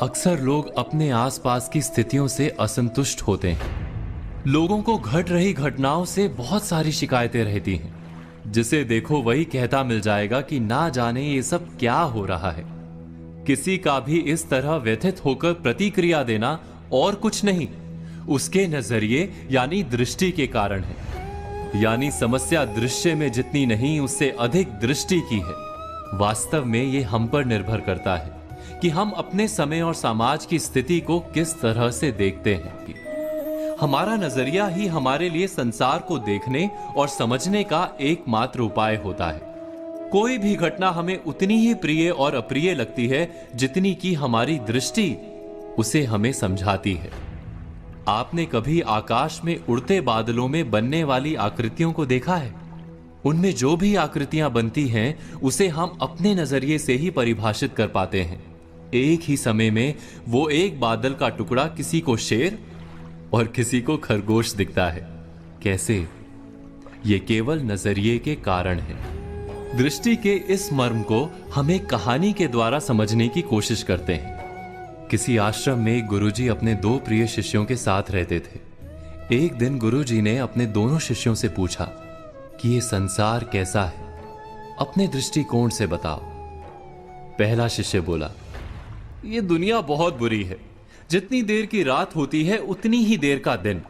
अक्सर लोग अपने आसपास की स्थितियों से असंतुष्ट होते हैं। लोगों को घट रही घटनाओं से बहुत सारी शिकायतें रहती हैं। जिसे देखो वही कहता मिल जाएगा कि ना जाने ये सब क्या हो रहा है। किसी का भी इस तरह व्यथित होकर प्रतिक्रिया देना और कुछ नहीं, उसके नजरिए यानी दृष्टि के कारण है। यानी समस्या दृश्य में जितनी नहीं, उससे अधिक दृष्टि की है। वास्तव में ये हम पर निर्भर करता है कि हम अपने समय और समाज की स्थिति को किस तरह से देखते हैं। हमारा नजरिया ही हमारे लिए संसार को देखने और समझने का एकमात्र उपाय होता है। कोई भी घटना हमें उतनी ही प्रिय और अप्रिय लगती है जितनी कि हमारी दृष्टि उसे हमें समझाती है। आपने कभी आकाश में उड़ते बादलों में बनने वाली आकृतियों को देखा है? उनमें जो भी आकृतियां बनती हैं, उसे हम अपने नजरिए से ही परिभाषित कर पाते हैं। एक ही समय में वो एक बादल का टुकड़ा किसी को शेर और किसी को खरगोश दिखता है। कैसे? ये केवल नजरिए के कारण है। दृष्टि के इस मर्म को हम एक कहानी के द्वारा समझने की कोशिश करते हैं। किसी आश्रम में एक गुरुजी अपने दो प्रिय शिष्यों के साथ रहते थे। एक दिन गुरुजी ने अपने दोनों शिष्यों से पूछा कि ये संसार कैसा है, अपने दृष्टिकोण से बताओ। पहला शिष्य बोला, ये दुनिया बहुत बुरी है। जितनी देर की रात होती है उतनी ही देर का दिन।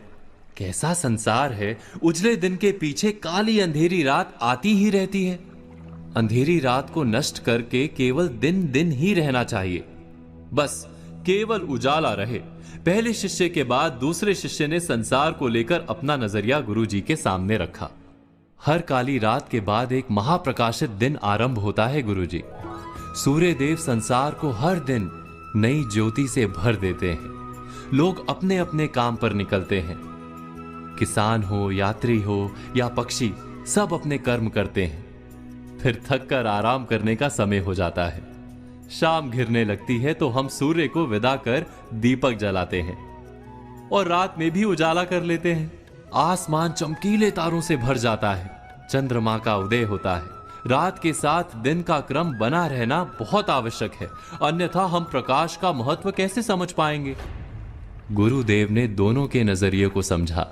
कैसा संसार है, उजले दिन के पीछे काली अंधेरी रात आती ही रहती है। अंधेरी रात को नष्ट करके केवल दिन दिन ही रहना चाहिए, बस केवल उजाला रहे। पहले शिष्य के बाद दूसरे शिष्य ने संसार को लेकर अपना नजरिया गुरुजी के सामने रखा। हर काली रात के बाद एक महाप्रकाशित दिन आरंभ होता है गुरुजी। सूर्य देव संसार को हर दिन नई ज्योति से भर देते हैं। लोग अपने अपने काम पर निकलते हैं। किसान हो, यात्री हो या पक्षी, सब अपने कर्म करते हैं। फिर थक कर आराम करने का समय हो जाता है। शाम घिरने लगती है तो हम सूर्य को विदा कर दीपक जलाते हैं और रात में भी उजाला कर लेते हैं। आसमान चमकीले तारों से भर जाता है। चंद्रमा का उदय होता है। रात के साथ दिन का क्रम बना रहना बहुत आवश्यक है, अन्यथा हम प्रकाश का महत्व कैसे समझ पाएंगे? गुरुदेव ने दोनों के नजरिए को समझा।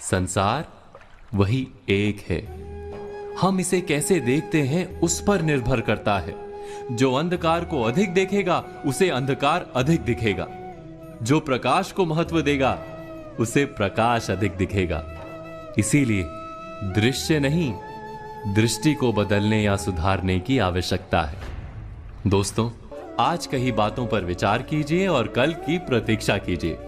संसार वही एक है। हम इसे कैसे देखते हैं उस पर निर्भर करता है। जो अंधकार को अधिक देखेगा उसे अंधकार अधिक दिखेगा। जो प्रकाश को महत्व देगा उसे प्रकाश अधिक दिखेगा। इसीलिए दृश्य नहीं, दृष्टि को बदलने या सुधारने की आवश्यकता है। दोस्तों, आज कही बातों पर विचार कीजिए और कल की प्रतीक्षा कीजिए।